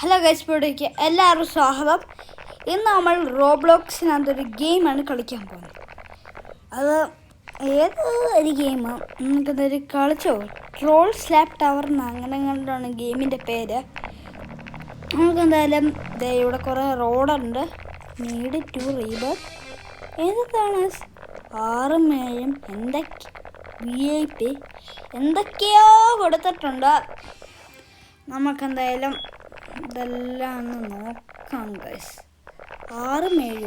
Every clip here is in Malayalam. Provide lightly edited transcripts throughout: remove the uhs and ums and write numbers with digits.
ഹലോ ഗൈസ്, ഇവിടേക്ക് എല്ലാവരും സ്വാഗതം. ഇന്ന് നമ്മൾ റോബ്ലോക്സിനകത്തൊരു ഗെയിമാണ് കളിക്കാൻ പോകുന്നത്. അത് ഏത് ഒരു ഗെയിമാണ് നമുക്കതൊരു കളിച്ചോ, ട്രോൾ സ്ലാപ്പ് ടവർ അങ്ങനെ കണ്ടാണ് ഗെയിമിൻ്റെ പേര്. നമുക്കെന്തായാലും ഇവിടെ കുറേ റോഡുണ്ട്. നീഡ് ടു റീബർ ഏതാണ് 6 7 എന്തൊക്കെ VIP എന്തൊക്കെയോ കൊടുത്തിട്ടുണ്ട്. നമുക്കെന്തായാലും ഇതെല്ലാം ഒന്ന് നോക്കാം ഗൈസ്. 6 7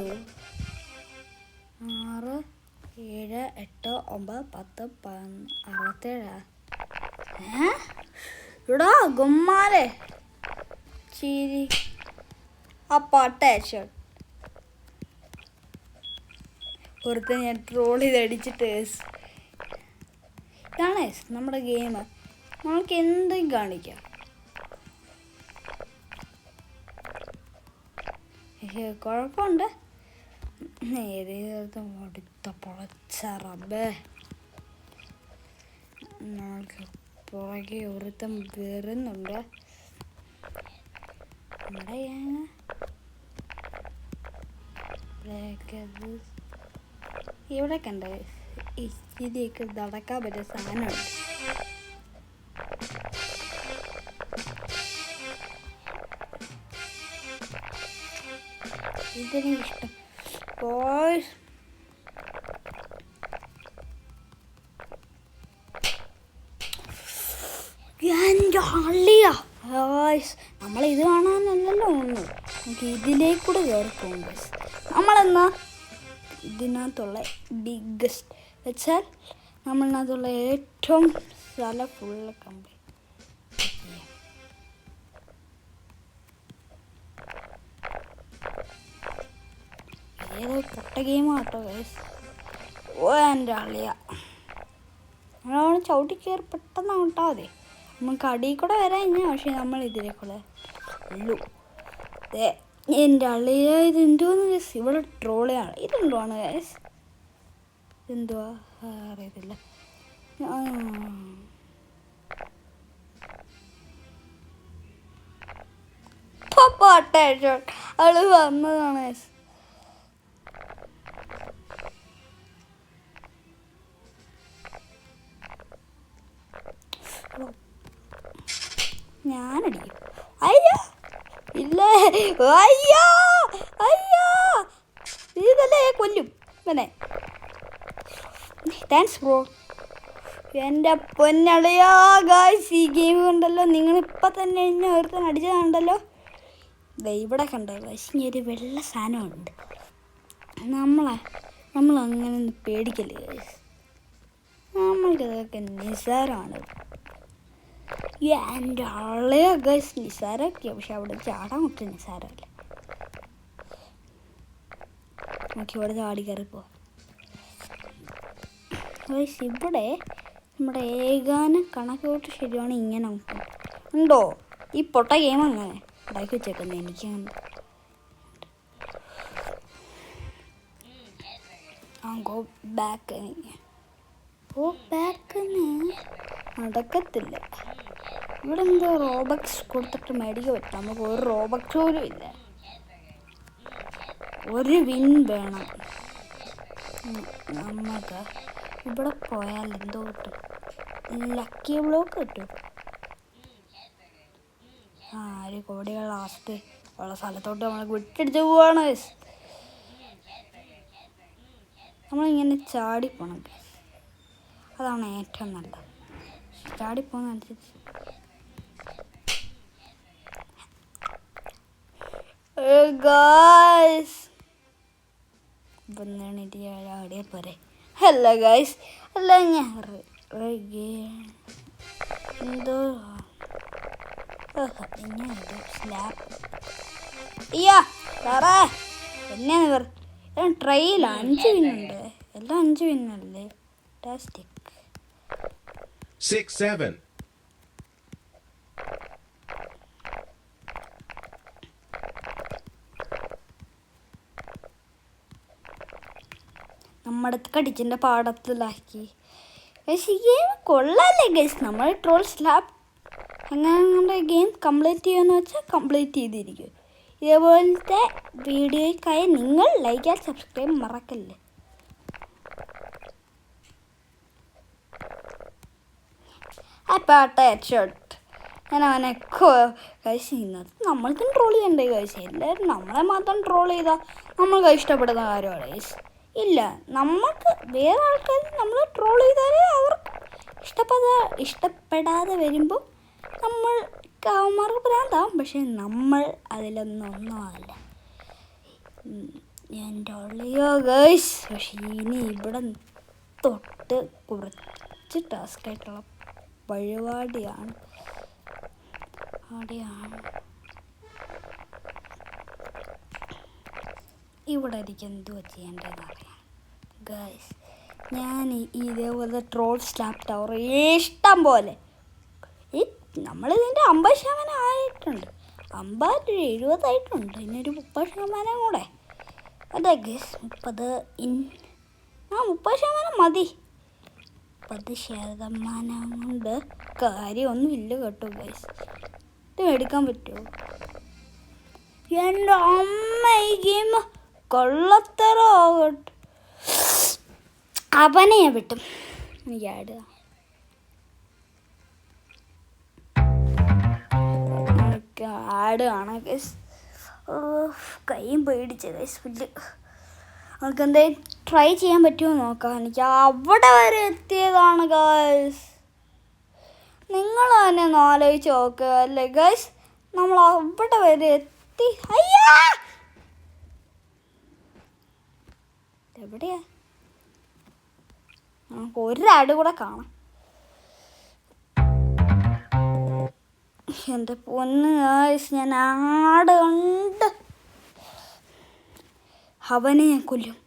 6 7 8 9 10 67 ഇടാ ഗുമ്മാലെ ചിരി ആ പാട്ടേഷ് ഒരുത്ത ഞാൻ ട്രോൾ ചെയ്തടിച്ചിട്ട്. ഇതാണ് നമ്മുടെ ഗെയിം. നമുക്ക് എന്തും കാണിക്കാം. കുഴപ്പമുണ്ട്. നേരെ മടുത്ത പൊളച്ചറബേ. നമ്മൾക്ക് പുറകെ ഒരുത്തം വരുന്നുണ്ട്. നമ്മുടെ ഇവിടെ കണ്ട ഇതിയൊക്കെ നടക്കാൻ പറ്റിയ സാധനമുണ്ട്. ഇതെനിക്കിഷ്ടം. ബോയ്സ് എൻ്റെ അള്ളിയാ ബോയ്സ്, നമ്മളിത് കാണാനല്ലല്ലോ ഒന്ന്, നമുക്ക് ഇതിലേക്കൂടെ കയറി പോകും ബോയ്സ്. നമ്മളെന്നാ ഇതിനകത്തുള്ള ബിഗ്ഗസ്റ്റ് വെച്ചാൽ നമ്മളിനകത്തുള്ള ഏറ്റവും സ്ഥലം ഫുള്ള് കംപ്ലീറ്റ്. ഏതോ പൊട്ട ഗെയിമാട്ടോ ഗൈസ്. ഓ എൻ്റെ അളിയ, നമ്മളവിടെ ചവിട്ടി കയറി പെട്ടെന്ന് ആവട്ടാ മതി. നമുക്ക് അടിയിൽ കൂടെ വരാൻ കഴിഞ്ഞാൽ, പക്ഷേ നമ്മൾ ഇതിലേക്കൂടെ ഉള്ളൂ. എൻ്റെ അളിയ, ഇതെന്തോന്ന് ഗൈസ്, ഇവിടെ ട്രോളിയാണ്. ഇതെന്തുവാണ് ഗൈസ്, എന്തുവാ അറിയത്തില്ല. പോട്ടെ, അവള് വന്നതാണ് ഗൈസ്. ഞാനടിക്കും. അയ്യോ ഇല്ലേ, അയ്യോ അയ്യോ, ഇതല്ലേ കൊല്ലും പിന്നെ. Thanks bro. എൻ്റെ പൊന്നളിയാ ഗായ്സ്, ഈ ഗെയിം കണ്ടല്ലോ നിങ്ങളിപ്പോൾ തന്നെ എന്നെ ഒരുത്തൻ അടിച്ചതാണ്ടല്ലോ. ഇവിടെ കണ്ടോ ഗായ്സ്, ഇനി ഒരു വെള്ള സാധനമുണ്ട്. നമ്മളങ്ങനെ ഒന്ന് പേടിക്കല്ലേ ഗായ്സ്, നമ്മൾക്കിതൊക്കെ നിസ്സാരമാണ്. എൻ്റെ ആളെയ ഗൈസ്, നിസ്സാരമൊക്കെയാണ്, പക്ഷെ അവിടെ ചാടാൻ ഒട്ടും നിസ്സാരമല്ല. നമുക്ക് ഇവിടെ ചാടി കയറിപ്പോ ഗൈസ്. ഇവിടെ നമ്മുടെ ഏകാന കണക്കോട്ട് ശരിയാണ്. ഇങ്ങനെ ഉണ്ടോ ഈ പൊട്ട ഗെയിം അങ്ങനെ ഉണ്ടാക്കി വെച്ചേക്കുന്നത്? എനിക്കങ്ങനെ ഗോ ബാക്ക് നടക്കത്തില്ല. ഇവിടെ എന്തോ റോബക്സ് കൊടുത്തിട്ട് മേടിക്കാൻ പറ്റും. നമുക്ക് ഒരു റോബക്സ് പോലും ഇല്ല. ഒരു വിൻ വേണം നമുക്ക്. ഇവിടെ പോയാൽ എന്തോ കിട്ടും, ലക്കി ബ്ലോക്ക് കിട്ടും. ഒരു കോടികൾ ലാസ്റ്റ് ഉള്ള സ്ഥലത്തോട്ട് നമ്മൾ വിട്ടടിച്ച് പോവാണ്. നമ്മളിങ്ങനെ ചാടിപ്പോണം, അതാണ് ഏറ്റവും നല്ലത്. ചാടിപ്പോന്നനുസരിച്ച് ഗായ്സ് ആടിയ പോരെ. അല്ല ഗായ്സ്, അല്ല ഞാൻ എന്തോ സ്ലാപ്പ്. അയ്യാ സാറേ, എന്നാ ട്രെയിൽ 5 വിന്നുണ്ട്. എല്ലാം 5 വിന്നല്ലേ. ടാസ്റ്റിക് 6 7. നമ്മുടെ കടിച്ചിൻ്റെ പാടത്തിലാക്കി. പക്ഷേ ഗെയിം കൊള്ളാല്ലേ ഗൈസ്. നമ്മൾ ട്രോൾ സ്ലാപ്പ് എങ്ങനെ ഗെയിം കംപ്ലീറ്റ് ചെയ്യുമെന്ന് വെച്ചാൽ കംപ്ലീറ്റ് ചെയ്തിരിക്കും. ഇതേപോലത്തെ വീഡിയോയ്ക്കായി നിങ്ങൾ ലൈക്ക് ആൻഡ് സബ്സ്ക്രൈബ് മറക്കല്ലേ. പാട്ട ഹെഡ്ഷോട്ട് ഞാൻ അവനെ കഴിച്ച് ഇന്നത് നമ്മൾക്കും ട്രോൾ ചെയ്യണ്ടേ കഴിച്ച്. എല്ലാവരും നമ്മളെ മാത്രം ട്രോൾ ചെയ്താൽ നമ്മൾക്ക് ഇഷ്ടപ്പെടുന്ന കാര്യമാണ് കഴിച്ച്. ഇല്ല, നമുക്ക് വേറെ ആൾക്കാർ നമ്മൾ ട്രോൾ ചെയ്താലേ അവർക്ക് ഇഷ്ടപ്പെടാതെ വരുമ്പോൾ നമ്മൾക്ക് അവന്മാർക്ക് ഭ്രാന്താവും. പക്ഷെ നമ്മൾ അതിലൊന്നും ആവില്ല. എൻ്റെ ഉള്ളിയോ ഗൈസ്. പക്ഷേ ഇനി ഇവിടെ തൊട്ട് കുറച്ച് ടാസ്ക്കായിട്ടുള്ള പരിപാടിയാണ്. ഇവിടെ എനിക്ക് എന്തുവാ ചെയ്യേണ്ടതെന്ന് അറിയാം ഗൈസ്. ഞാൻ ഇതേപോലെ ട്രോൾ സ്ലാപ്പ് ടവർ ഇഷ്ടം പോലെ നമ്മളിതിൻ്റെ 50% ആയിട്ടുണ്ട്. 50 70 ആയിട്ടുണ്ട്. ഇനിയൊരു 30% കൂടെ. അതെ ഗൈസ്, 30% മതി. 10% കൊണ്ട് കാര്യമൊന്നുമില്ല കേട്ടോ ഗൈസ്. ഇത് എടുക്കാൻ പറ്റുമോ? എൻ്റെ അമ്മ, ഈ ഗെയിം കൊള്ളത്തരമാകട്ടെ. അവനെ ഞാൻ വിട്ടും എനിക്ക് ആഡ് കാണാം ഗൈസ്. കൈയും പേടിച്ച ഗൈസ് പുല്ല്. നമുക്ക് എന്തായാലും ട്രൈ ചെയ്യാൻ പറ്റുമോ നോക്കാം. എനിക്ക് അവിടെ വരെ എത്തിയതാണ് ഗൈസ്. നിങ്ങൾ തന്നെ ഒന്ന് ആലോചിച്ച് നോക്കുക അല്ലേ ഗൈസ്. നമ്മൾ അവിടെ വരെ എത്തി. അയ്യാ, എവിടെയാ? നമുക്ക് ഒരാട് കൂടെ കാണാം. എൻ്റെ പൊന്ന് ഗൈസ്, ഞാൻ ആട് കണ്ട്. അവനെ ഞാൻ കൊല്ലും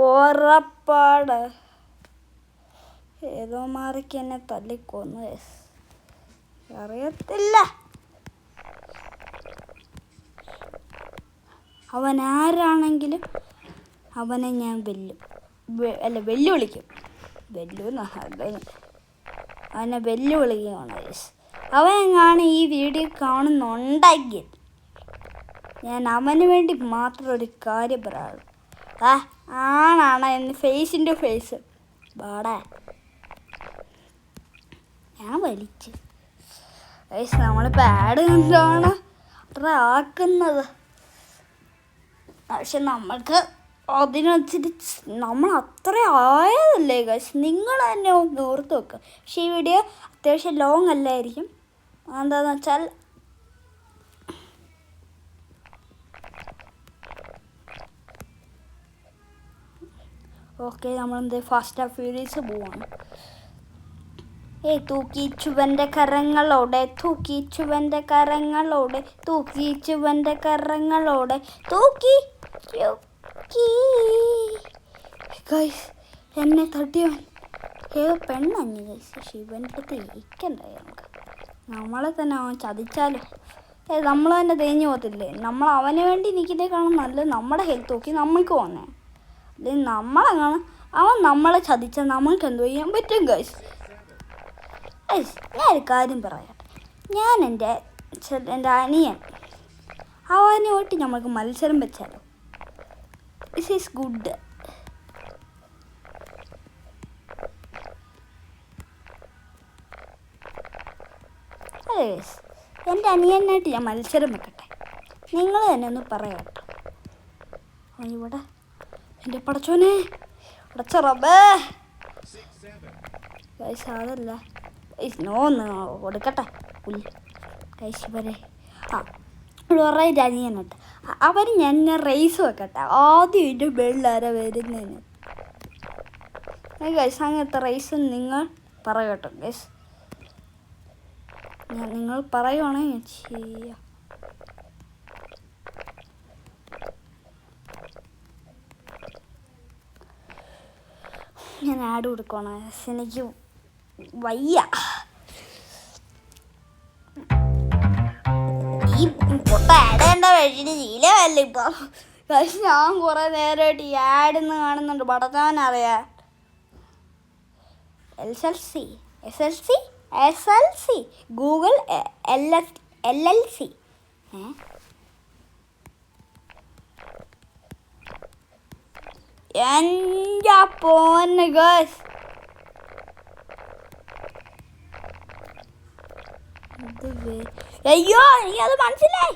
ഉറപ്പാട്. ഏതോ മാറിക്ക് എന്നെ തല്ലിക്കൊന്നു ഗൈസ്, അറിയത്തില്ല. അവൻ ആരാണെങ്കിലും അവനെ ഞാൻ വെല്ലുവിളിക്കും. അവനെ വെല്ലുവിളിക്കുകയാണ് ഗൈസ്. അവനെങ്ങാണ് ഈ വീഡിയോ കാണുന്നുണ്ടെങ്കിൽ ഞാൻ അവന് വേണ്ടി മാത്രം ഒരു കാര്യം പറയാം. ആണാണ് എന്ന് ഫേസ് ടു ഫേസ് ബാടാ ഞാൻ വലിച്ചു ഗൈസ്. നമ്മളിപ്പോൾ ആഡ് കണ്ടാണ് അത്ര ആക്കുന്നത്. പക്ഷെ നമ്മൾക്ക് അതിനനുസരിച്ച് നമ്മൾ അത്ര ആയതല്ലേ ഗൈസ്. നിങ്ങൾ തന്നെ ഒന്ന് ഓർത്ത് വെക്കുക. പക്ഷേ ഈ വീഡിയോ അത്യാവശ്യം ലോങ് അല്ലായിരിക്കും. എന്താണെന്ന് വെച്ചാൽ ഓക്കെ, നമ്മളെന്ത് ഫാസ്റ്റ് ആൻഡ് ഫ്യൂരിയസ് പോവാണ്. തൂക്കി ചുവൻ്റെ കരങ്ങളോടെ തൂക്കി ഗൈസ്. എന്നെ തട്ടിയവൻ ഏതോ പെണ്ണഞ്ഞു ഗൈസ്. പക്ഷെ ഇവൻ്റെ അടുത്ത് ഇരിക്കണ്ടായി. നമ്മളെ തന്നെ അവൻ ചതിച്ചാലും നമ്മൾ തന്നെ തേഞ്ഞു പോകത്തില്ലേ. നമ്മൾ അവന് വേണ്ടി നിൽക്കുന്നേക്കാളും നല്ലത് നമ്മുടെ ഹെൽത്ത് നോക്കി നമ്മൾക്ക് പോന്നേ. അല്ലെങ്കിൽ നമ്മളങ്ങനെ അവൻ നമ്മളെ ചതിച്ചാൽ നമ്മൾക്ക് എന്തോ ചെയ്യാൻ പറ്റും ഗൈസ്. ഞാനൊരു കാര്യം പറയട്ടെ. ഞാൻ എൻ്റെ അനിയൻ അവനുമായിട്ട് നമ്മൾക്ക് മത്സരം വെച്ചാലോ? This is good. അതെ ഗൈസ്, എൻ്റെ അനിയനായിട്ട് ഞാൻ മത്സരം വെക്കട്ടെ. നിങ്ങൾ തന്നെ ഒന്ന് പറയട്ടെ. ഇവിടെ എൻ്റെ പടച്ചോനെ, പടച്ച റബ്ബേ ഗൈസ്. അതല്ല നോന്ന് കൊടുക്കട്ടെ പുല്ല് ഗൈസ്. ഇവരെ വേറെ അനിയനുണ്ട്. അവർ ഞാൻ റേസ് വെക്കട്ടെ. ആദ്യം എൻ്റെ ബെള്ളാരാ വരുന്നതിന് ഗൈസ്. അങ്ങനത്തെ റേസ് നിങ്ങൾ പറയട്ടോ ഗൈസ്. നിങ്ങൾ പറയുവാണെങ്കിൽ ഞാൻ ചെയ്യാം. ഞാൻ ആഡ് കൊടുക്കണം. എനിക്ക് വയ്യ. ഈ പൊട്ട ആഡ് കണ്ട കഴിച്ചിട്ട് ശീലമല്ല ഇപ്പം. പക്ഷെ ഞാൻ കുറേ നേരമായിട്ട് ഈ ആഡെന്ന് കാണുന്നുണ്ട്. പടത്താനറിയാം. SLC SLC Google LLC. എൻ്റെ പോന്ന് ഗേൾസ്, അയ്യോ എനിക്കത് മനസ്സിലായി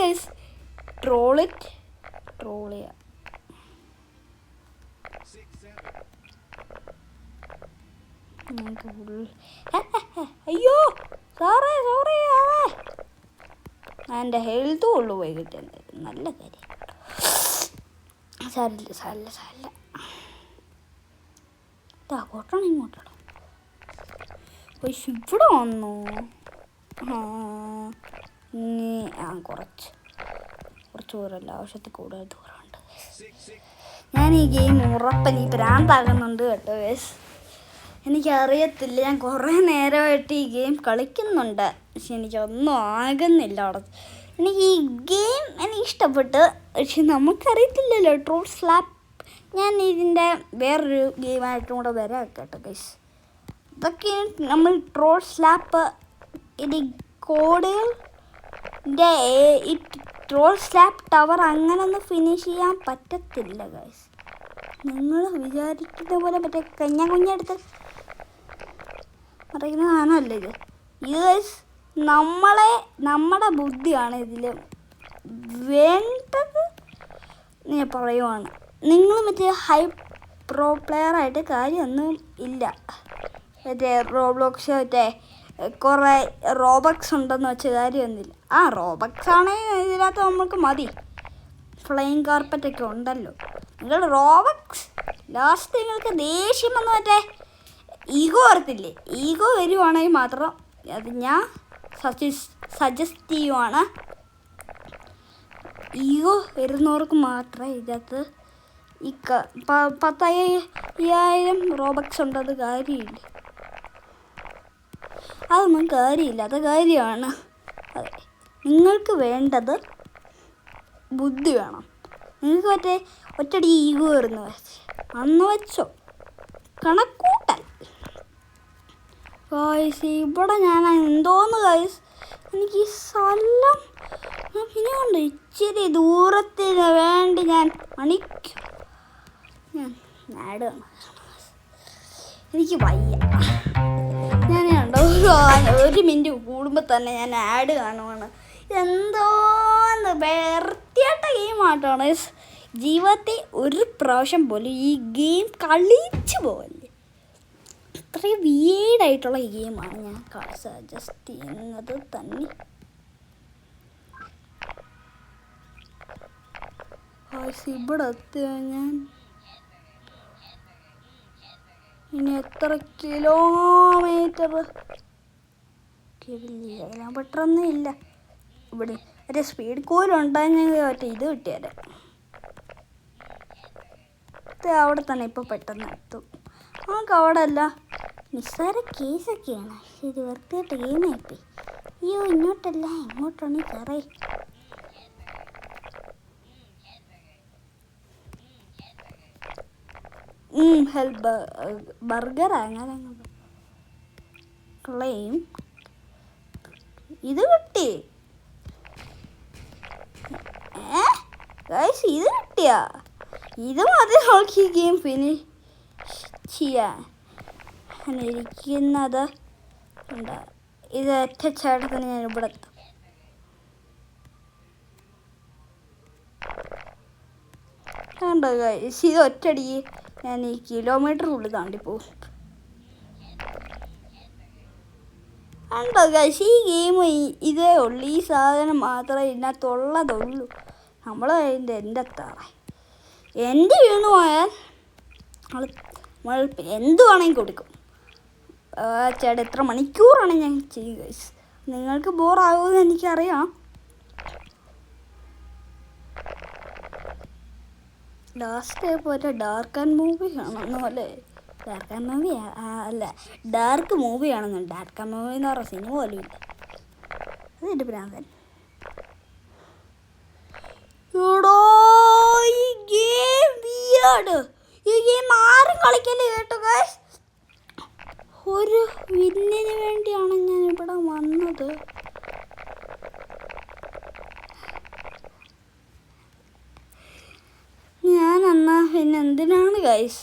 ഗേൾസ്. ട്രോൾ ചെയ്യാം. 6 7. അയ്യോ സോറി എൻ്റെ ഹെൽത്ത് കൊള്ളു പോയി കിട്ടിയത്. നല്ല കാര്യം. സാരില്ല കോട്ടണം ഇങ്ങോട്ടോ. ഇവിടെ വന്നു. കുറച്ച് ദൂരമല്ല, ആവശ്യത്തിൽ കൂടുതൽ ദൂരമുണ്ട്. 6 6. ഞാൻ ഈ ഗെയിം ഉറപ്പനി ഭ്രാന്താകുന്നുണ്ട് കേട്ടോ ഗൈസ്. എനിക്കറിയത്തില്ല, ഞാൻ കുറേ നേരമായിട്ട് ഈ ഗെയിം കളിക്കുന്നുണ്ട്, പക്ഷെ എനിക്കൊന്നും ആകുന്നില്ല അവിടെ. എനിക്ക് ഈ ഗെയിം ഇഷ്ടപ്പെട്ട്, പക്ഷെ നമുക്കറിയത്തില്ലല്ലോ ട്രോൾ സ്ലാപ്പ്. ഞാൻ ഇതിൻ്റെ വേറൊരു ഗെയിമായിട്ടും കൂടെ വരാം കേട്ടോ ഗൈസ്. ഇതൊക്കെ നമ്മൾ ട്രോൾ സ്ലാപ്പ് ഇത് കോഡുകളുടെ ഈ ട്രോൾ സ്ലാപ്പ് ടവർ അങ്ങനൊന്നും ഫിനിഷ് ചെയ്യാൻ പറ്റത്തില്ല ഗൈസ്. നിങ്ങൾ വിചാരിക്കുന്ന പോലെ മറ്റേ കുഞ്ഞെടുത്ത് പറയുന്ന സാധനമല്ല ഇത്. ഗൈസ് നമ്മുടെ ബുദ്ധിയാണ് ഇതിൽ വേണ്ടത്. ഞാൻ പറയുവാണ്, നിങ്ങൾ മറ്റേ ഹൈ പ്രോ പ്ലെയറായിട്ട് കാര്യമൊന്നും ഇല്ല. മറ്റേ റോബ്ലോക്സ് മറ്റേ കുറേ റോബക്സ് ഉണ്ടെന്ന് വെച്ച കാര്യമൊന്നുമില്ല. റോബക്സ് ആണെങ്കിൽ ഇതിനകത്ത് നമുക്ക് മതി. ഫ്ലൈയിങ് കാർപ്പറ്റൊക്കെ ഉണ്ടല്ലോ. നിങ്ങൾ റോബക്സ് ലാസ്റ്റ് നിങ്ങൾക്ക് ദേഷ്യം വന്ന് മറ്റേ ഈഗോ വരത്തില്ലേ, ഈഗോ വരുവാണെങ്കിൽ മാത്രം അത് ഞാൻ സജസ്റ്റ് ചെയ്യുവാണ്. ഈഗോ വരുന്നവർക്ക് മാത്രമേ ഇതിനകത്ത് ഈ 10,000 റോബക്സ് ഉണ്ടത് കാര്യമില്ല. അതൊന്നും കാര്യമില്ലാത്ത കാര്യമാണ്. അതെ, നിങ്ങൾക്ക് വേണ്ടത് ബുദ്ധി വേണം. നിങ്ങൾക്ക് മറ്റേ ഒറ്റടി ഈഗോ വരുന്ന അന്ന് വെച്ചോ കണക്കൂട്ടൽ. ഗൈസ് ഇവിടെ ഞാൻ എന്തോന്ന് ഗൈസ്, എനിക്ക് ഈ സ്ഥലം പിന്നെ കൊണ്ട് ഇച്ചിരി ദൂരത്തിന് വേണ്ടി ഞാൻ ആഡ് എനിക്ക് വയ്യ. ഞാൻ കണ്ടോ 1 മിനിറ്റ് കൂടുമ്പോൾ തന്നെ ഞാൻ ആഡ് കാണുവാണ്. എന്തോന്ന് വൃത്തിയായിട്ട ഗെയിമായിട്ടാണ്. ജീവിതത്തിൽ ഒരു പ്രാവശ്യം പോലും ഈ ഗെയിം കളിച്ചു പോകല്ലേ. അത്രയും വിയേഡായിട്ടുള്ള ഗെയിമാണ് ഞാൻ സജസ്റ്റ് ചെയ്യുന്നത് തന്നെ. ഇവിടെ എത്തിയ ഞാൻ ഇനി എത്ര കിലോമീറ്റർ കിലോമീറ്ററൊന്നും ഇല്ല. ഇവിടെ ഒരു സ്പീഡ് കൂലുണ്ടായിരുന്നെങ്കിൽ മറ്റേ ഇത് കിട്ടിയാൽ അവിടെ തന്നെ ഇപ്പോൾ പെട്ടെന്ന് എത്തും. നമുക്ക് അവിടെ അല്ല നിസ്സാര കേസൊക്കെയാണ്. ഇത് വൃത്തിയായിട്ട് ഗെയിമായിപ്പോയി. അയ്യോ ഇങ്ങോട്ടല്ല ഇങ്ങോട്ടാണ് സാറേ. ഹെൽപ്പ് ബർഗർ അങ്ങനെ ക്ലെയിം ഇത് കിട്ടി. ഗൈസ് ഇത് കിട്ടിയാ ഇത് മതി നമുക്ക് ഈ ഗെയിം ഫിനിഷ് ചെയ്യാൻ. ഇരിക്കുന്നത് ഉണ്ട്. ഇത് ഒറ്റ ചേട്ടത്തിന് ഞാൻ ഇവിടെ എത്താം. കണ്ടോ ഗൈസ്, ഇത് ഒറ്റടി ഞാൻ ഈ കിലോമീറ്ററിനുള്ളിൽ താണ്ടിപ്പോവും. കണ്ടോ ഗൈസ്, ഈ ഗെയിം ഇതേ ഉള്ളൂ. ഈ സാധനം മാത്രമേ ഇതിനകത്തുള്ളതുള്ളൂ. നമ്മൾ അതിൻ്റെ എത്താറേ എന്ത് വീണു പോയാൽ നമ്മൾ എന്ത് വേണമെങ്കിൽ കൊടുക്കും. ചേട്ടാ എത്ര മണിക്കൂറാണ് ഞാൻ ചെയ്യും ഗൈസ്. നിങ്ങൾക്ക് ബോറാകുമെന്ന് എനിക്കറിയാം. ലാസ്റ്റ് പോലെ ഡാർക്ക് ആൻഡ് മൂവി കാണുന്ന പോലെ ഡാർക്ക് ആൻഡ് മൂവി അല്ല ഡാർക്ക് മൂവി ആണെന്നുണ്ട്. ഡാർക്ക് ആൻഡ് മൂവി എന്ന് പറഞ്ഞ സിനിമ പോലും ഇല്ല. അതെൻ്റെ ഭ്രാന്തൻ. ഈ ഗെയിം വിയേർഡ്. ഈ ഗെയിം ആരും കളിക്കല്ലേ കേട്ടോ ഗൈസ്. ഒരു വില്ലിന് വേണ്ടിയാണ് ഞാൻ ഇവിടെ വന്നത്. ഞാൻ എന്നാ പിന്നെ എന്തിനാണ് ഗൈസ്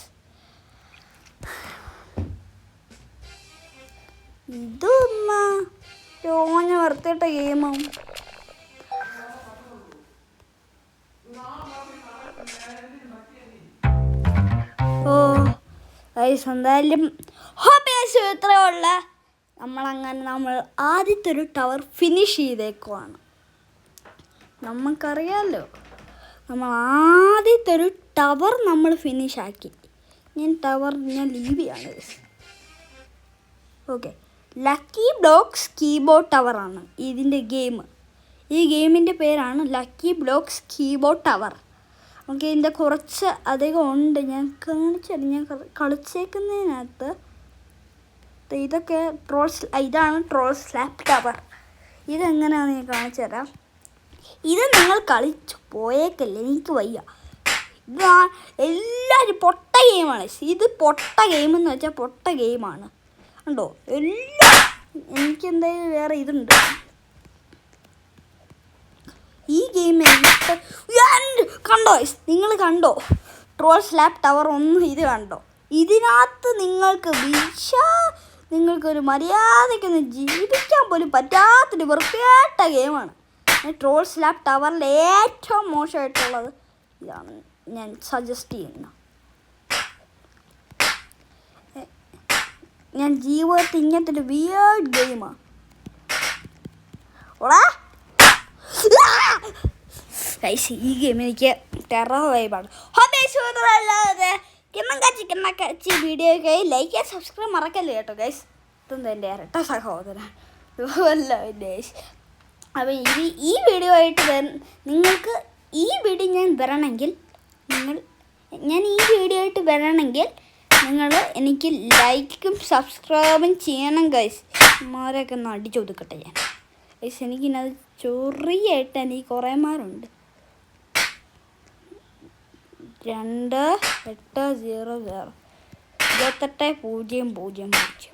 ഇതൊന്നാ ഓഞ്ഞ വർത്തിട്ട ഗെയിമും. ഓ ഗൈസ് എന്തായാലും ഹോബീസ് ഇത്രയുള്ള നമ്മൾ ആദ്യത്തെ ഒരു ടവർ ഫിനിഷ് ചെയ്തേക്കുവാണ്. നമുക്കറിയാമല്ലോ നമ്മൾ ആദ്യത്തെ ഒരു ടവർ നമ്മൾ ഫിനിഷാക്കി. ഞാൻ ലീവ് ചെയ്യാണ്. ഓക്കെ, ലക്കി ബ്ലോക്സ് കീബോർഡ് ടവറാണ് ഇതിൻ്റെ ഗെയിം. ഈ ഗെയിമിൻ്റെ പേരാണ് lucky blocks keyboard tower. Okay, ഇതിൻ്റെ കുറച്ച് അധികം ഉണ്ട്. ഞാൻ കാണിച്ചത് ഞാൻ കളിച്ചേക്കുന്നതിനകത്ത് ഇതാണ് ട്രോൾ സ്ലാപ്പ് ടവർ. ഇതെങ്ങനെയാണെന്ന് ഞാൻ കാണിച്ചു തരാം. ഇത് നിങ്ങൾ കളിച്ചു പോയേക്കല്ലേ, എനിക്ക് വയ്യ. ഇതാ എല്ലാവരും പൊട്ട ഗെയിമാണ്. ഇത് പൊട്ട ഗെയിം എന്ന് വെച്ചാൽ പൊട്ട ഗെയിമാണ്. കണ്ടോ, എനിക്ക് എന്തായാലും വേറെ ഇതുണ്ട്. ഈ ഗെയിം കണ്ടോ, നിങ്ങൾ കണ്ടോ ട്രോൾ സ്ലാപ്പ് ടവർ ഒന്ന് ഇത് കണ്ടോ. ഇതിനകത്ത് നിങ്ങൾക്കൊരു മര്യാദയ്ക്കൊന്ന് ജീവിക്കാൻ പോലും പറ്റാത്തൊരു വൃത്തികെട്ട ഗെയിമാണ്. ട്രോൾ സ്ലാപ്പ് ടവറിൽ ഏറ്റവും മോശമായിട്ടുള്ളത് ഇതാണ് ഞാൻ സജസ്റ്റ് ചെയ്യുന്നത്. ഞാൻ ജീവിതത്തിൽ ഇങ്ങനത്തെ ഒരു വിയേർഡ് ഗെയിമാണ്. ഈ ഗെയിം എനിക്ക് ടെറർ വൈബാണ്. കിണ്ണക്കാച്ചി വീഡിയോയ്ക്ക് ലൈക്ക് ചെയ്യാൻ സബ്സ്ക്രൈബ് മറക്കല്ലേ കേട്ടോ ഗൈസ്. ഇതൊന്നും എൻ്റെ ഇരട്ട സഹോദരൻ അല്ല ഗൈസ്. അപ്പോൾ ഈ വീഡിയോ ആയിട്ട് നിങ്ങൾക്ക് ഈ വീഡിയോ ഞാൻ വരണമെങ്കിൽ നിങ്ങൾ എനിക്ക് ലൈക്കും സബ്സ്ക്രൈബും ചെയ്യണം ഗൈസ്. മാരെയൊക്കെ ഒന്ന് അടിച്ചൊതുക്കട്ടെ ഞാൻ ഗൈസ്. എനിക്കിന്നത് ചൊറിയായിട്ട് എനിക്ക് കുറേമാരുണ്ട്. 2800 2800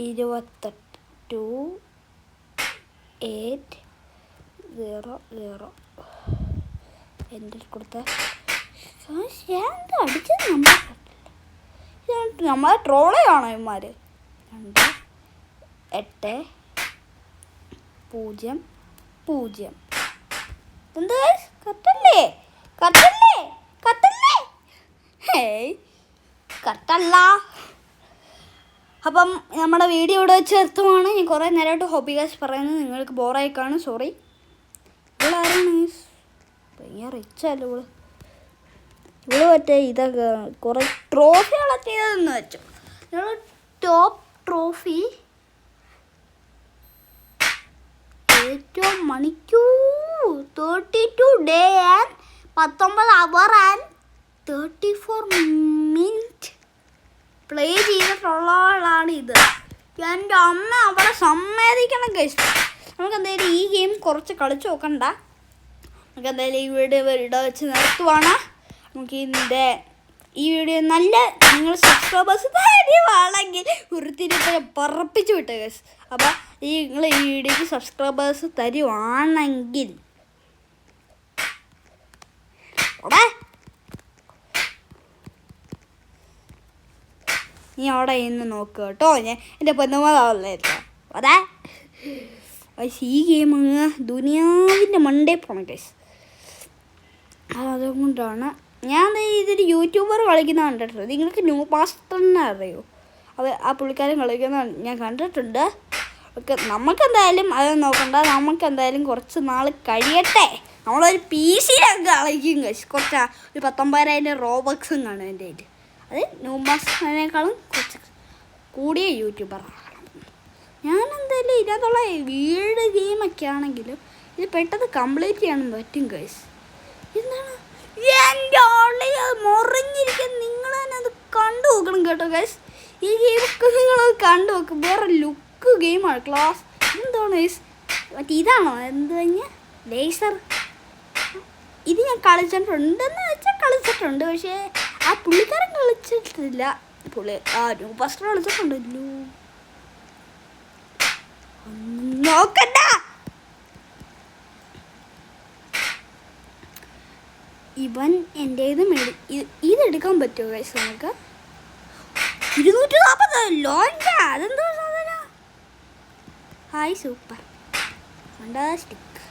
2800 എൻ്റെ കൊടുത്ത അടിച്ചത് നമ്മളെ ട്രോളയാണോ ഇവന്മാർ? 2800 എന്താ കട്ടല്ലേ ഹേയ് കട്ടല്ല. അപ്പം നമ്മുടെ വീഡിയോ ഇവിടെ വെച്ച് നിർത്തുവാണ്. ഞാൻ കുറേ നേരമായിട്ട് ഹോബികാസ് പറയുന്നത് നിങ്ങൾക്ക് ബോറായി കാണും, സോറി. ഇവളാരാണ്? ഭയങ്കര റിച്ചല്ല ഇവള് മറ്റേ ഇതൊക്കെ കുറേ ട്രോഫികളൊക്കെ ചെയ്തതെന്ന് വെച്ചു. ഞങ്ങൾ ടോപ്പ് ട്രോഫി ഏറ്റവും മണിക്കൂർ 32 day and 19 hour and 34 minute play ചെയ്തിട്ടുള്ള ആളാണ് ഇത്. എൻ്റെ അമ്മ അവിടെ സമ്മതിക്കണം ഗൈസ്. നമുക്ക് എന്തായാലും ഈ ഗെയിം കുറച്ച് കളിച്ച് നോക്കണ്ട. നമുക്ക് എന്തായാലും ഈ വീഡിയോ ഇവിടെ വെച്ച് നിർത്തുവാണ്. നമുക്ക് ഈ വീഡിയോ നല്ല നിങ്ങൾ സബ്സ്ക്രൈബേഴ്സ് തരുവാണെങ്കിൽ ഒരു തിരുപ്പരം പറപ്പിച്ച് വിട്ടു ഗൈസ്. അപ്പോൾ നിങ്ങൾ ഈ വീഡിയോക്ക് സബ്സ്ക്രൈബേഴ്സ് തരുവാണെങ്കിൽ നീ അവിടെ ഇന്ന് നോക്കുക കേട്ടോ. ഞാൻ എൻ്റെ പൊന്നുമാതാവല്ലോ അതെ. പക്ഷേ ഈ ഗെയിം അങ്ങ് ദുനിയാവിൻ്റെ മണ്ടേ പോണം ഗൈസ്. അതുകൊണ്ടാണ് ഞാൻ ഇതൊരു യൂട്യൂബർ കളിക്കുന്ന കണ്ടിട്ടുണ്ട്. നിങ്ങൾക്ക് ന്യൂ മാസ്റ്ററിനെ അറിയോ? ആ പുള്ളിക്കാരൻ കളിക്കുന്ന ഞാൻ കണ്ടിട്ടുണ്ട്. ഓക്കെ, നമുക്കെന്തായാലും അത് നോക്കണ്ട. നമുക്കെന്തായാലും കുറച്ച് നാൾ കഴിയട്ടെ. നമ്മളൊരു PC കളിക്കും ഗൈസ്. ഒരു 19,000 റോബക്സും കാണും എൻ്റെ കയ്യിൽ. അത് ന്യൂ മാസ്റ്ററിനേക്കാളും കുറച്ച് കൂടിയ യൂട്യൂബറാണ് ഞാൻ. എന്തായാലും ഇതിനകത്തുള്ള വീട് ഗെയിമൊക്കെ ആണെങ്കിലും ഇത് പെട്ടെന്ന് കംപ്ലീറ്റ് ചെയ്യാൻ പറ്റും ഗൈസ്. എന്താണ് എൻ്റെ ആളെ മുറിഞ്ഞിരിക്കാൻ നിങ്ങൾ തന്നെ അത് കണ്ടു നോക്കണം കേട്ടോ ഗൈസ്. ഈ ഗെയിമൊക്കെ നിങ്ങളത് കണ്ടു നോക്കും. വേറെ ലുക്ക് ഗെയിമാണ് ക്ലാസ്. എന്താണ് ഗൈസ് മറ്റേ ഇതാണോ എന്ത് കഴിഞ്ഞാൽ ലേസർ? ഇത് ഞാൻ കളിച്ചിട്ടുണ്ടെന്ന് വെച്ചാൽ കളിച്ചിട്ടുണ്ട്. പക്ഷേ ആ പുള്ളിക്കാരൻ കളിച്ചിട്ടില്ല. പുള്ളി ന്യൂ ബസ്റ്റർ കളിച്ചിട്ടുണ്ടല്ലോ. നോക്കണ്ട. ഇവൻ എൻ്റേത് ഇതെടുക്കാൻ പറ്റുമോ ഗൈസ് നമുക്ക്? 240 ലോഞ്ച. അതെന്തോ സാധനം. Hi super fantastic.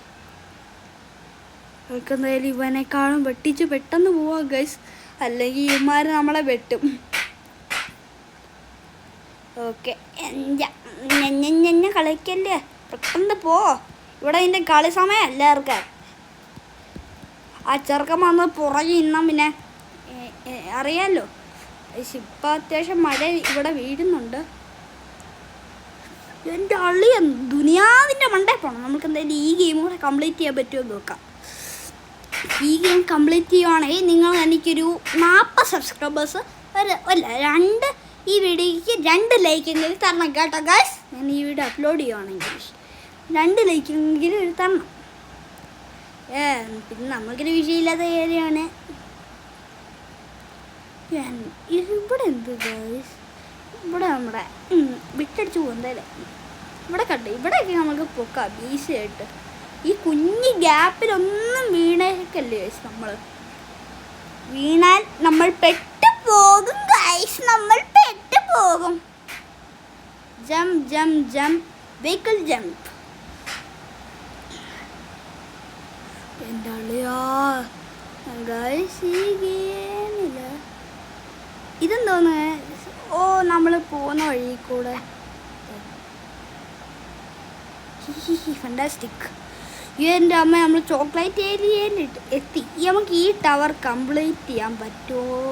നമുക്ക് എന്തായാലും ഇവനെക്കാളും വെട്ടിച്ച് പെട്ടെന്ന് പോവാം ഗൈസ്, അല്ലെങ്കിൽ ഇവന്മാർ നമ്മളെ വെട്ടും. ഓക്കെ കളിക്കല്ലേ, പെട്ടെന്ന് പോ. ഇവിടെ ഇതിൻ്റെ കളി സമയം എല്ലാവർക്കും. ആ ചെറുക്കൻ വന്ന് പുറകെ ഇന്നാം പിന്നെ അറിയാമല്ലോ. ഇപ്പം അത്യാവശ്യം മഴ ഇവിടെ വീഴുന്നുണ്ട്. എൻ്റെ അള്ളിയ ദുനിയാവിൻ്റെ മണ്ടേ പോകണം. നമുക്ക് എന്തായാലും ഈ ഗെയിം കൂടെ കംപ്ലീറ്റ് ചെയ്യാൻ പറ്റുമോ നോക്കാം. ഈ ഗെയിം കംപ്ലീറ്റ് ചെയ്യുവാണെങ്കിൽ നിങ്ങൾ എനിക്കൊരു 40 സബ്സ്ക്രൈബേഴ്സ് ഈ വീഡിയോയ്ക്ക് 2 ലൈക്കെങ്കിലും തരണം കേട്ടോ ഗൈസ്. ഞാൻ ഈ വീഡിയോ അപ്ലോഡ് ചെയ്യുവാണെങ്കിൽ 2 ലൈക്കെങ്കിലും തരണം. പിന്നെ നമുക്കൊരു വിഷയമില്ലാത്ത കാര്യമാണ്. ഇവിടെ എന്ത് ഗൈസ്, ഇവിടെ നമ്മുടെ വിട്ടടിച്ച് പോകുന്നതല്ലേ. ഇവിടെ കണ്ടു, ഇവിടെയൊക്കെ നമുക്ക് പൊക്കാം ഈസിയായിട്ട്. ഈ കുഞ്ഞ് ഗ്യാപ്പിലൊന്നും വീണേക്കല്ലേ ഗൈസ്. നമ്മൾ വീണാൽ നമ്മൾ പെട്ടുപോകും ഗൈസ്, നമ്മൾ പെട്ടുപോകും. Jump jump jump vehicle jump. എന്താ ഗൈസ് ഈ ഗെയിമില്ല ഇതെന്തോന്ന്? ഓ നമ്മൾ പോകുന്ന വഴി കൂടെ. ഫണ്ടാസ്റ്റിക്. എൻ്റെ അമ്മ നമ്മൾ ചോക്ലേറ്റ് ഏരിയയിൽ എത്തി. നമുക്ക് ഈ ടവർ കംപ്ലീറ്റ് ചെയ്യാൻ പറ്റുമോ?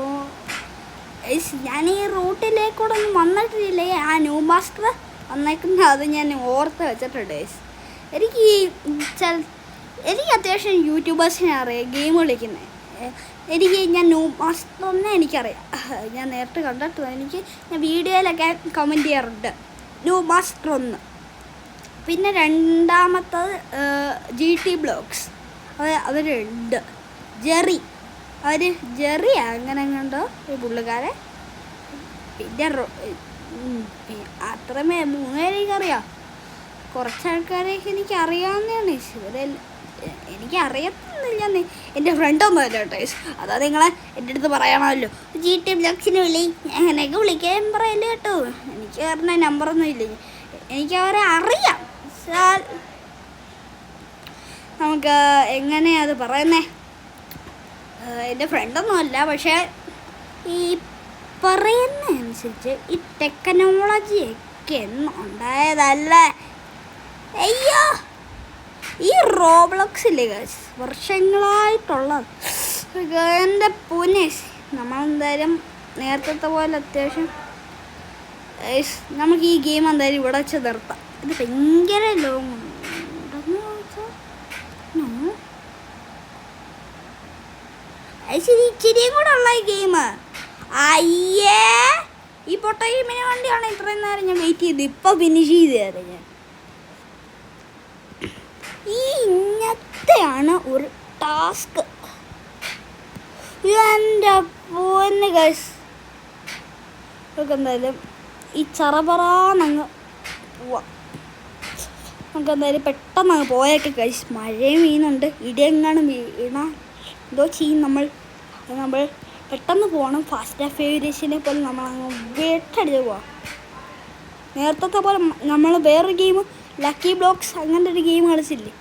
ഞാൻ ഈ റൂട്ടിലേക്കൂടെ ഒന്നും വന്നിട്ടില്ലേ. ആ ന്യൂ മാസ്റ്റർ വന്നേക്കുന്നത് അത് ഞാൻ ഓർത്ത് വെച്ചിട്ടുണ്ട്. എനിക്ക് അത്യാവശ്യം യൂട്യൂബേഴ്സിനെ അറിയാം ഗെയിം കളിക്കുന്നത്. ഞാൻ ന്യൂ മാസ്റ്ററിനെ എനിക്കറിയാം. ഞാൻ നേരിട്ട് കണ്ടിട്ട് ഞാൻ വീഡിയോയിലൊക്കെ കമൻറ്റ് ചെയ്യാറുണ്ട് ന്യൂ മാസ്റ്റർ 1. പിന്നെ രണ്ടാമത്തത് GT ബ്ലോഗ്സ് അവരുണ്ട്. ജെറിയാ അങ്ങനെ കണ്ടോ ഈ പുള്ളിക്കാരെ. പിന്നെ അത്രമേ 3 പേരെ എനിക്കറിയാം. കുറച്ച് ആൾക്കാരെയൊക്കെ എനിക്കറിയാവുന്നതാണ്. എനിക്കറിയത്തൊന്നുമില്ല. എൻ്റെ ഫ്രണ്ടൊന്നും അല്ല കേട്ടോ. അതാ നിങ്ങളെ എൻ്റെ അടുത്ത് പറയണമല്ലോ. GT ബ്ലോഗ്സിന് അങ്ങനെയൊക്കെ വിളിക്കാൻ പറയല്ലോ കേട്ടോ. എനിക്ക് പറഞ്ഞ നമ്പറൊന്നും ഇല്ല. എനിക്ക് അവരെ അറിയാം. നമുക്ക് എങ്ങനെയാ അത് പറയുന്നേ? എൻ്റെ ഫ്രണ്ടൊന്നും അല്ല, പക്ഷേ ഈ പറയുന്ന അനുസരിച്ച് ഈ ടെക്നോളജിയൊക്കെ ഉണ്ടായതല്ലേ. അയ്യോ ഈ റോബ്ലോക്സില്ലേ ഗൈസ് വർഷങ്ങളായിട്ടുള്ളത്. എൻ്റെ പൊന്നേസ് നമ്മളെന്തായാലും നേരത്തെ പോലെ അത്യാവശ്യം നമുക്ക് ഈ ഗെയിം എന്തായാലും ഇവിടെ വെച്ച് നിർത്താം. ഇത് ഭയങ്കര ലോങ് ഉണ്ടെന്ന് ചോദിച്ചാൽ ശരി ഇച്ചിരിയും കൂടെ ഉള്ള ഈ ഗെയിം. അയ്യേ ഈ പൊട്ട ഗെയിമിന് വേണ്ടിയാണ് ഇത്രയും നേരം ഞാൻ വെയിറ്റ് ചെയ്ത്. ഇപ്പം ഫിനിഷ് ചെയ്തേരെ ഞാൻ. ഈ ഇങ്ങനത്തെയാണ് ഒരു ടാസ്ക്. എൻ്റെ പൊന്ന് ഗൈസ് നമുക്ക് എന്തായാലും ഈ ചറപറാന്നങ്ങ് പോവാം. നമുക്ക് എന്തായാലും പെട്ടെന്ന് അങ്ങ് പോയൊക്കെ ഗൈസ്. മഴയും വീണുണ്ട്, ഇടിയെങ്ങാനും വീണ എന്തോ ചെയ്യും നമ്മൾ പെട്ടെന്ന് പോകണം. ഫാസ്റ്റ് ആൻഡ് ഫ്യൂരിയസിനെ പോലെ നമ്മളങ്ങ് വെട്ടടിച്ച് പോവാം. നേരത്തെ പോലെ നമ്മൾ വേറൊരു ഗെയിം ലക്കി ബ്ലോക്സ് അങ്ങനത്തെ ഒരു ഗെയിം കളിച്ചില്ലേ,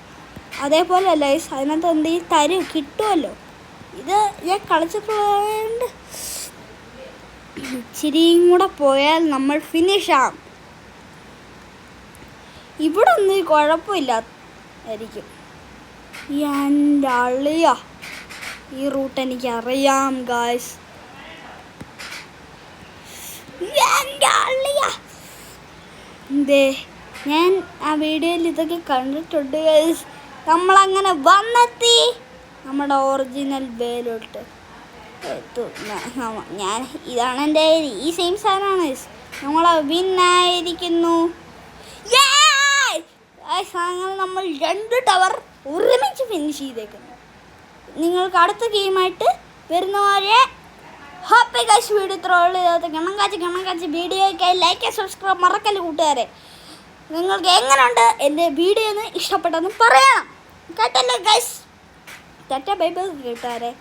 അതേപോലെ അല്ല ഗൈസ്. അതിനകത്ത് എന്തെങ്കിലും കിട്ടുമല്ലോ. ഇത് ഞാൻ കളിച്ചിട്ടുണ്ട്. ഇച്ചിരിയും കൂടെ പോയാൽ നമ്മൾ ഫിനിഷാകും. ഇവിടെ ഒന്നും കുഴപ്പമില്ലായിരിക്കും. എൻ്റെ അളിയ ഈ റൂട്ട് എനിക്കറിയാം ഗായ്സ്. എൻ്റെ അളിയ ഞാൻ ആ വീഡിയോയിൽ ഇതൊക്കെ കണ്ടിട്ടുണ്ട് ഗായ്സ്. നമ്മളങ്ങനെ വന്നെത്തി നമ്മുടെ ഒറിജിനൽ വേലോട്ട്. ഞാൻ ഇതാണ് എൻ്റെ ഈ സെയിം സാധനമാണ്. നമ്മൾ വിന്നായിരിക്കുന്നു. അങ്ങനെ നമ്മൾ 2 ടവർ ഒരുമിച്ച് ഫിനിഷ് ചെയ്തേക്കുന്നു. നിങ്ങൾക്ക് അടുത്ത ഗെയിമായിട്ട് വരുന്നവരെ ഹാപ്പി ഗൈസ് വീഡിയോ ട്രോൾ ചെയ്താൽ ഗണം കാച്ചി വീഡിയോയ്ക്കായി ലൈക്ക് സബ്സ്ക്രൈബ് മറക്കല്ല കൂട്ടുകാരെ. നിങ്ങൾക്ക് എങ്ങനെയുണ്ട് എൻ്റെ വീഡിയോ എന്ന് ഇഷ്ടപ്പെട്ടെന്ന് പറയണം കേട്ടല്ലോ ഗൈസ്. ടാറ്റ ബൈ ബൈ കൂട്ടുകാരെ.